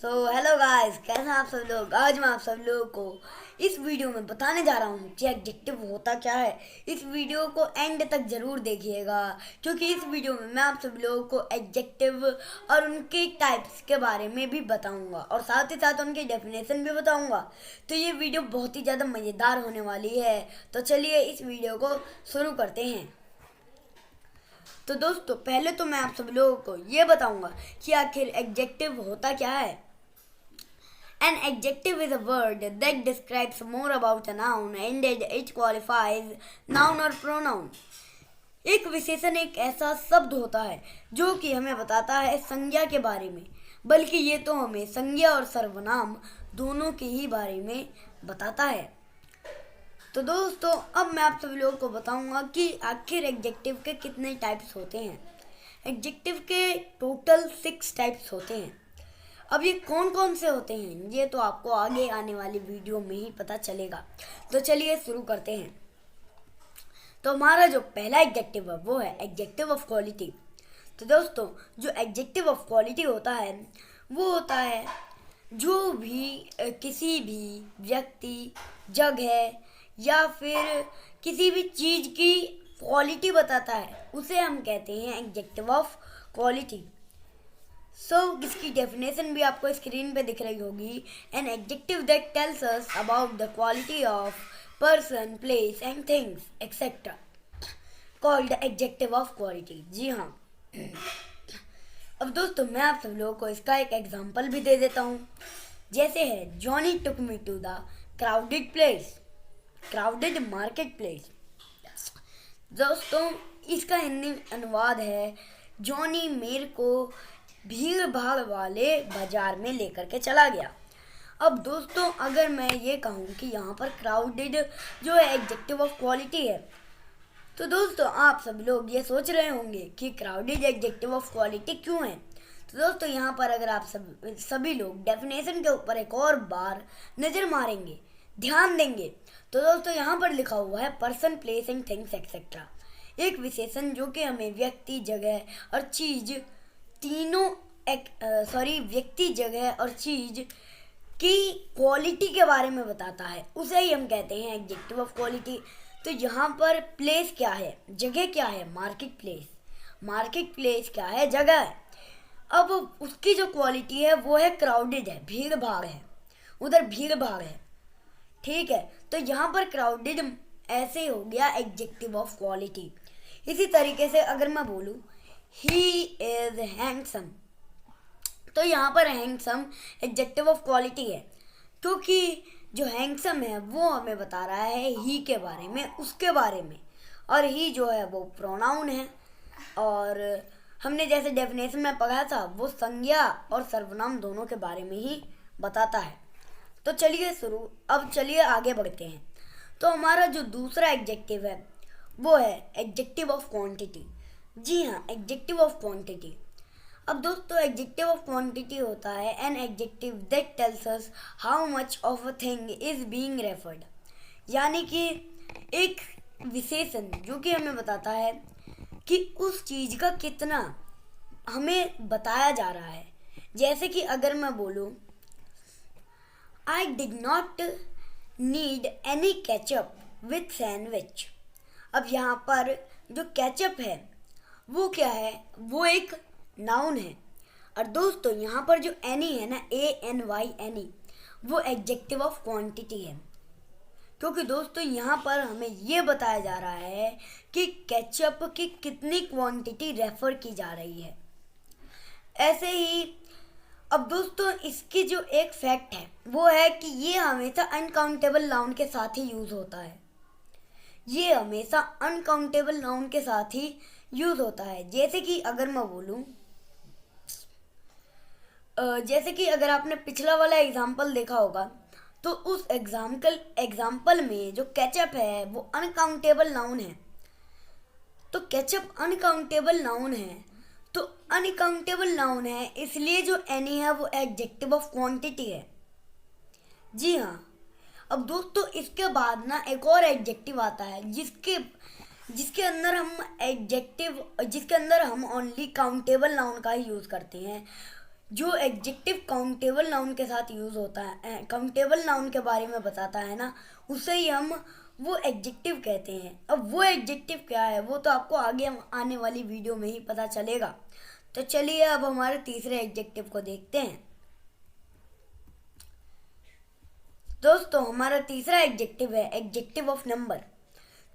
Hello guys, कैसे हैं आप सब लोग। आज मैं आप सब लोगों को इस वीडियो में बताने जा रहा हूँ कि एडजेक्टिव होता क्या है। इस वीडियो को एंड तक ज़रूर देखिएगा, क्योंकि इस वीडियो में मैं आप सब लोगों को एडजेक्टिव और उनके टाइप्स के बारे में भी बताऊँगा और साथ ही साथ उनकी डेफिनेशन भी बताऊँगा। तो ये वीडियो बहुत ही ज़्यादा मज़ेदार होने वाली है। तो चलिए इस वीडियो को शुरू करते हैं। तो दोस्तों, पहले तो मैं आप सब लोगों को ये बताऊंगा कि आखिर एडजेक्टिव होता क्या है। An adjective is a word that describes more about a noun and it qualifies noun or pronoun. एक विशेषण एक ऐसा शब्द होता है जो कि हमें बताता है संज्ञा के बारे में, बल्कि ये तो हमें संज्ञा और सर्वनाम दोनों के ही बारे में बताता है। तो दोस्तों, अब मैं आप सभी लोगों को बताऊंगा कि आखिर एडजेक्टिव के कितने टाइप्स होते हैं। एडजेक्टिव के टोटल 6 टाइप्स होते हैं। अब ये कौन कौन से होते हैं ये तो आपको आगे आने वाली वीडियो में ही पता चलेगा। तो चलिए शुरू करते हैं। तो हमारा जो पहला एडजेक्टिव है वो है एडजेक्टिव ऑफ क्वालिटी। तो दोस्तों, जो एडजेक्टिव ऑफ क्वालिटी होता है वो होता है जो भी किसी भी व्यक्ति, जगह या फिर किसी भी चीज़ की क्वालिटी बताता है, उसे हम कहते हैं एडजेक्टिव ऑफ क्वालिटी। इसकी डेफिनेशन भी आपको स्क्रीन पे दिख रही होगी। An adjective that tells us about the quality of person, place and things etcetera called adjective of quality. जी हाँ। अब दोस्तों, मैं आप सब लोगों को इसका एक एग्जांपल भी दे देता हूँ। जैसे है Johnny took me to the crowded place, crowded market place. दोस्तों, इसका हिंदी अनुवाद है जॉनी मेरे को भीड़ भाड़ वाले बाजार में लेकर के चला गया। अब दोस्तों, अगर मैं ये कहूँ कि यहाँ पर क्राउडेड जो है एडजेक्टिव ऑफ क्वालिटी है, तो दोस्तों आप सब लोग ये सोच रहे होंगे कि क्राउडेड एडजेक्टिव ऑफ क्वालिटी क्यों है। तो दोस्तों, यहाँ पर अगर आप सभी लोग डेफिनेशन के ऊपर एक और बार नज़र मारेंगे, ध्यान देंगे, तो दोस्तों यहाँ पर लिखा हुआ है person, place and things etcetera. एक विशेषण जो कि हमें व्यक्ति, जगह और चीज़ तीनों व्यक्ति, जगह और चीज़ की क्वालिटी के बारे में बताता है, उसे ही हम कहते हैं एडजेक्टिव ऑफ क्वालिटी। तो यहाँ पर प्लेस क्या है, जगह क्या है, मार्केट प्लेस, मार्केट प्लेस क्या है, जगह है। अब उसकी जो क्वालिटी है वो है क्राउडेड है, भीड़ भाड़ है, उधर भीड़ भाड़ है। ठीक है, तो यहाँ पर क्राउडेड ऐसे हो गया एडजेक्टिव ऑफ क्वालिटी। इसी तरीके से अगर मैं बोलूँ ही इज हैंडसम, तो यहाँ पर हैंडसम एडजेक्टिव ऑफ क्वालिटी है, क्योंकि जो हैंडसम है वो हमें बता रहा है ही के बारे में, उसके बारे में, और ही जो है वो प्रोनाउन है। और हमने जैसे डेफिनेशन में पढ़ा था वो संज्ञा और सर्वनाम दोनों के बारे में ही बताता है। तो चलिए आगे बढ़ते हैं। तो हमारा जो दूसरा एडजेक्टिव है वो है एडजेक्टिव ऑफ क्वांटिटी। जी हाँ, एडजेक्टिव ऑफ क्वांटिटी। अब दोस्तों, एडजेक्टिव ऑफ क्वांटिटी होता है N adjective that tells us how much of a thing is being referred. यानी कि एक विशेषण जो कि हमें बताता है कि उस चीज़ का कितना हमें बताया जा रहा है। जैसे कि अगर मैं बोलूँ I did not need any ketchup with sandwich. अब यहाँ पर जो केचप है वो क्या है, वो एक नाउन है। और दोस्तों, यहाँ पर जो एनी है ना, ANY, वो एडजेक्टिव ऑफ क्वांटिटी है, क्योंकि दोस्तों यहाँ पर हमें ये बताया जा रहा है कि केचप की कितनी क्वांटिटी रेफर की जा रही है। ऐसे ही अब दोस्तों, इसकी जो एक फैक्ट है वो है कि ये हमेशा अनकाउंटेबल नाउन के साथ ही यूज़ होता है। ये हमेशा अनकाउंटेबल नाउन के साथ ही यूज़ होता है। जैसे कि अगर मैं बोलूँ, जैसे कि अगर आपने पिछला वाला एग्जाम्पल देखा होगा, तो उस एग्जाम्पल में जो केचप है वो अनकाउंटेबल नाउन है। तो केचप अनकाउंटेबल नाउन है, तो अनकाउंटेबल नाउन है, इसलिए जो एनी है वो एडजेक्टिव ऑफ क्वांटिटी है। जी हाँ। अब दोस्तों, इसके बाद ना एक और एडजेक्टिव आता है जिसके अंदर हम ओनली काउंटेबल नाउन का ही यूज़ करते हैं, जो एडजेक्टिव काउंटेबल नाउन के साथ यूज़ होता है, काउंटेबल नाउन के बारे में बताता है ना, उसे ही हम वो एडजेक्टिव कहते हैं। अब वो एडजेक्टिव क्या है वो तो आपको आगे आने वाली वीडियो में ही पता चलेगा। तो चलिए अब हमारे तीसरे एडजेक्टिव को देखते हैं। दोस्तों हमारा तीसरा एडजेक्टिव है एडजेक्टिव ऑफ नंबर।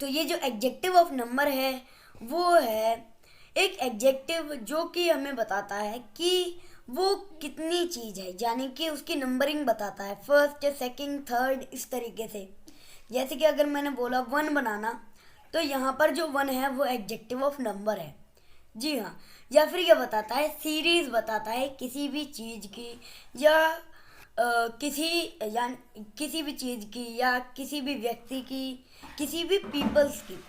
तो ये जो एडजेक्टिव ऑफ नंबर है वो है एक एडजेक्टिव जो कि हमें बताता है कि वो कितनी चीज़ है, यानी कि उसकी नंबरिंग बताता है, फर्स्ट सेकंड थर्ड इस तरीके से। जैसे कि अगर मैंने बोला 1 बनाना, तो यहाँ पर जो 1 है वो एडजेक्टिव ऑफ नंबर है। जी हाँ। या फिर ये बताता है, सीरीज बताता है किसी भी चीज़ की या किसी भी चीज़ की या किसी भी व्यक्ति की, किसी भी पीपल्स की,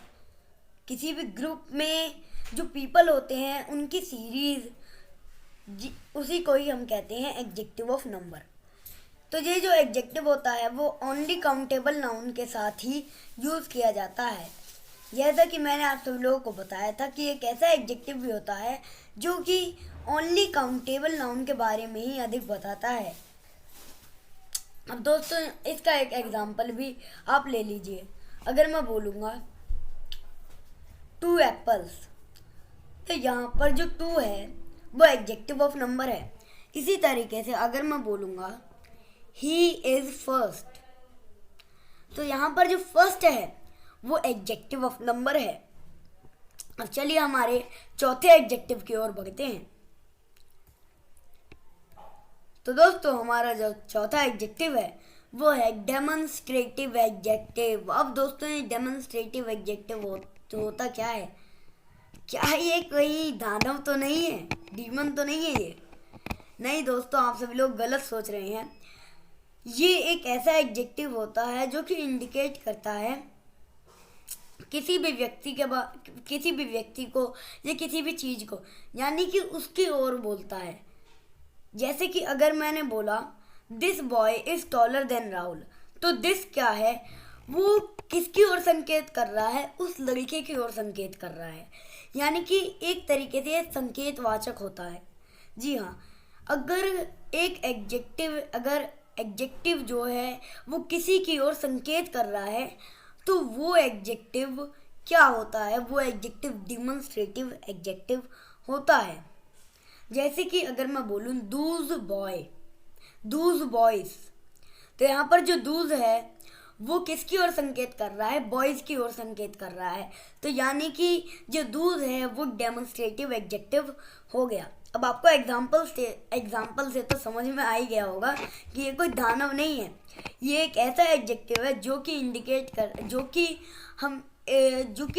किसी भी ग्रुप में जो पीपल होते हैं उनकी सीरीज, उसी को ही हम कहते हैं एडजेक्टिव ऑफ नंबर। तो ये जो एडजेक्टिव होता है वो ओनली काउंटेबल नाउन के साथ ही यूज़ किया जाता है। जैसा कि मैंने आप सभी लोगों को बताया था कि एक ऐसा एडजेक्टिव भी होता है जो कि ओनली काउंटेबल नाउन के बारे में ही अधिक बताता है। अब दोस्तों इसका एक एग्जाम्पल भी आप ले लीजिए। अगर मैं बोलूँगा 2 एप्पल्स, तो यहाँ पर जो 2 है वो एडजेक्टिव ऑफ नंबर है। इसी तरीके से अगर मैं बोलूँगा ही इज़ फर्स्ट, तो यहाँ पर जो फर्स्ट है वो एडजेक्टिव ऑफ नंबर है। अब चलिए हमारे चौथे एडजेक्टिव की ओर बढ़ते हैं। तो दोस्तों हमारा जो चौथा एडजेक्टिव है वो है डेमोन्स्ट्रेटिव एडजेक्टिव। अब दोस्तों ये डेमोन्स्ट्रेटिव एडजेक्टिव होता क्या है? क्या ये कोई दानव तो नहीं है, डीमन तो नहीं है ये? नहीं दोस्तों, आप सभी लोग गलत सोच रहे हैं। ये एक ऐसा एडजेक्टिव होता है जो कि इंडिकेट करता है किसी भी व्यक्ति को या किसी भी चीज़ को, यानी कि उसकी ओर बोलता है। जैसे कि अगर मैंने बोला this boy is taller than Rahul, तो दिस क्या है, वो किसकी ओर संकेत कर रहा है? उस लड़के की ओर संकेत कर रहा है, यानी कि एक तरीके से संकेतवाचक होता है। जी हाँ। अगर एडजेक्टिव जो है वो किसी की ओर संकेत कर रहा है तो वो एडजेक्टिव क्या होता है? वो एडजेक्टिव डिमॉन्स्ट्रेटिव एडजेक्टिव होता है। जैसे कि अगर मैं बोलूँ दूज बॉयज़, तो यहाँ पर जो दूज है वो किसकी ओर संकेत कर रहा है? बॉयज़ की ओर संकेत कर रहा है। तो यानी कि जो दूज है वो डेमोन्स्ट्रेटिव एडजेक्टिव हो गया। अब आपको एग्जाम्पल से तो समझ में आ ही गया होगा कि ये कोई दानव नहीं है, ये एक ऐसा एडजेक्टिव है जो कि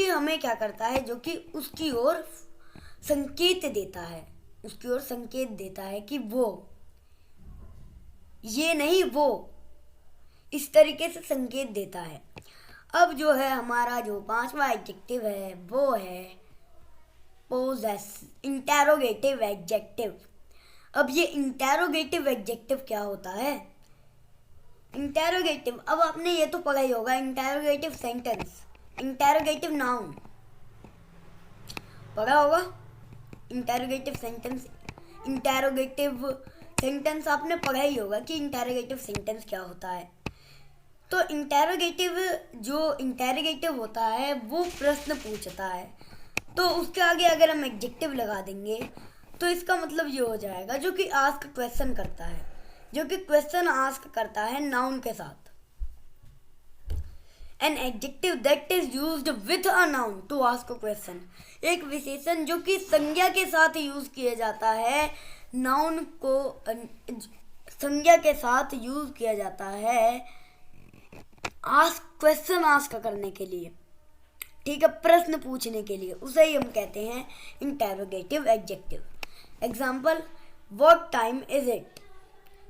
हमें क्या करता है, जो कि उसकी ओर संकेत देता है कि वो, ये नहीं वो, इस तरीके से संकेत देता है। अब जो है हमारा जो 5वां एडजेक्टिव है वो है इंटेरोगेटिव एडजेक्टिव। अब ये इंटेरोगेटिव एडजेक्टिव क्या होता है? इंटेरोगेटिव, अब आपने ये तो पढ़ा ही होगा, इंटेरोगेटिव सेंटेंस, इंटेरोगेटिव नाउन पढ़ा होगा। इंटेरोगेटिव सेंटेंस आपने पढ़ा ही होगा कि इंटेरोगेटिव सेंटेंस क्या होता है। तो इंटेरोगेटिव होता है वो प्रश्न पूछता है, तो उसके आगे अगर हम एडजेक्टिव लगा देंगे तो इसका मतलब ये हो जाएगा जो कि आस्क क्वेश्चन करता है, जो कि क्वेश्चन आस्क करता है नाउन के साथ। An adjective that is used with a noun to ask a question, एक विशेषण जो कि संज्ञा के साथ यूज किया जाता है, नाउन को संज्ञा के साथ यूज किया जाता है क्वेश्चन आस्क करने के लिए, ठीक है, प्रश्न पूछने के लिए, उसे ही हम कहते हैं interrogative adjective. Example, what time is it,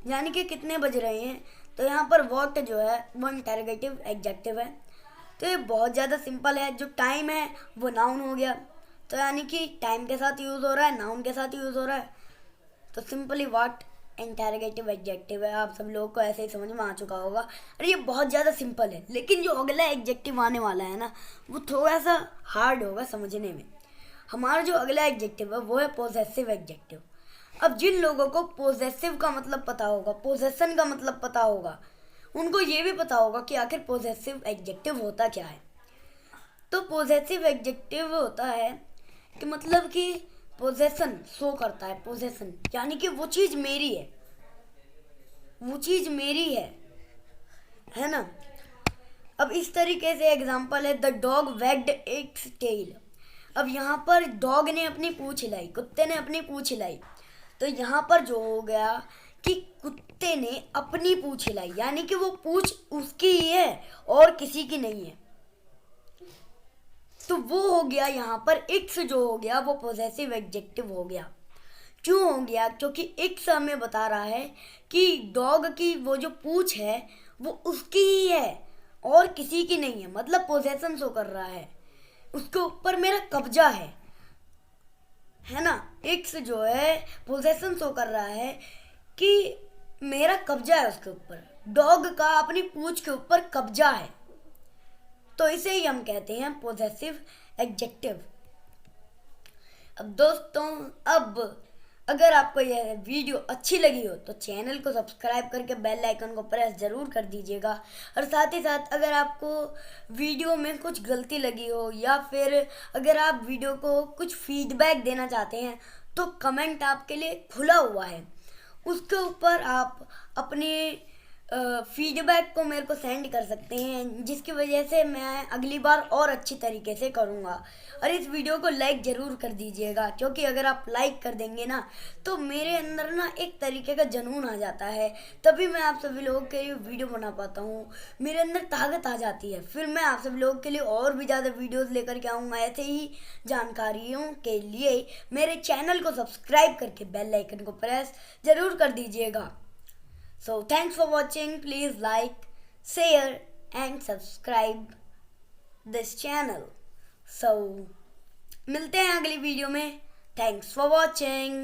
यानी कि कितने बज रहे हैं। तो यहाँ पर व्हाट जो है वो इंटेरोगेटिव एडजेक्टिव है। तो ये बहुत ज़्यादा सिंपल है। जो टाइम है वो नाउन हो गया, तो यानी कि टाइम के साथ यूज़ हो रहा है, नाउन के साथ यूज़ हो रहा है, तो सिंपली व्हाट इंटेरोगेटिव एडजेक्टिव है। आप सब लोगों को ऐसे ही समझ में आ चुका होगा। और ये बहुत ज़्यादा सिंपल है, लेकिन जो अगला एडजेक्टिव आने वाला है ना वो थोड़ा सा हार्ड होगा समझने में। हमारा जो अगला एडजेक्टिव है वो है पॉसेसिव एडजेक्टिव। अब जिन लोगों को पोजेसिव का मतलब पता होगा, पोजेशन का मतलब पता होगा, उनको ये भी पता होगा कि आखिर पोजेसिव एडजेक्टिव होता क्या है। तो पोजेसिव एडजेक्टिव होता है कि मतलब कि पोजेशन शो करता है, पोजेशन यानी कि वो चीज़ मेरी है, वो चीज़ मेरी है ना। अब इस तरीके से एग्जांपल है, the dog wagged its tail. अब यहाँ पर डॉग ने अपनी पूंछ हिलाई, कुत्ते ने अपनी पूंछ हिलाई, तो यहाँ पर जो हो गया कि कुत्ते ने अपनी पूंछ हिलाई, यानी कि वो पूंछ उसकी ही है और किसी की नहीं है। तो वो हो गया यहाँ पर इट्स जो हो गया वो पॉजेसिव एडजेक्टिव हो गया। क्यों हो गया? क्योंकि इट्स हमें बता रहा है कि डॉग की वो जो पूंछ है वो उसकी ही है और किसी की नहीं है, मतलब पोजेशन शो कर रहा है, उसके ऊपर मेरा कब्जा है ना। इट्स जो है पोजेशन शो कर रहा है कि मेरा कब्जा है उसके ऊपर, डॉग का अपनी पूंछ के ऊपर कब्जा है, तो इसे ही हम कहते हैं पोजेसिव एडजेक्टिव। अब दोस्तों, अब अगर आपको यह वीडियो अच्छी लगी हो तो चैनल को सब्सक्राइब करके बेल आइकन को प्रेस ज़रूर कर दीजिएगा, और साथ ही साथ अगर आपको वीडियो में कुछ गलती लगी हो या फिर अगर आप वीडियो को कुछ फीडबैक देना चाहते हैं तो कमेंट आपके लिए खुला हुआ है, उसके ऊपर आप अपने फीडबैक को मेरे को सेंड कर सकते हैं, जिसकी वजह से मैं अगली बार और अच्छी तरीके से करूँगा। और इस वीडियो को लाइक ज़रूर कर दीजिएगा, क्योंकि अगर आप लाइक कर देंगे ना तो मेरे अंदर ना एक तरीके का जुनून आ जाता है, तभी मैं आप सभी लोगों के लिए वीडियो बना पाता हूँ, मेरे अंदर ताकत आ जाती है, फिर मैं आप सभी लोगों के लिए और भी ज़्यादा वीडियोज़ लेकर के आऊँगा। ऐसे ही जानकारियों के लिए मेरे चैनल को सब्सक्राइब करके बेल आइकन को प्रेस ज़रूर कर दीजिएगा। So thanks for watching. Please like, share and subscribe this channel. So मिलते हैं अगली वीडियो में। Thanks for watching.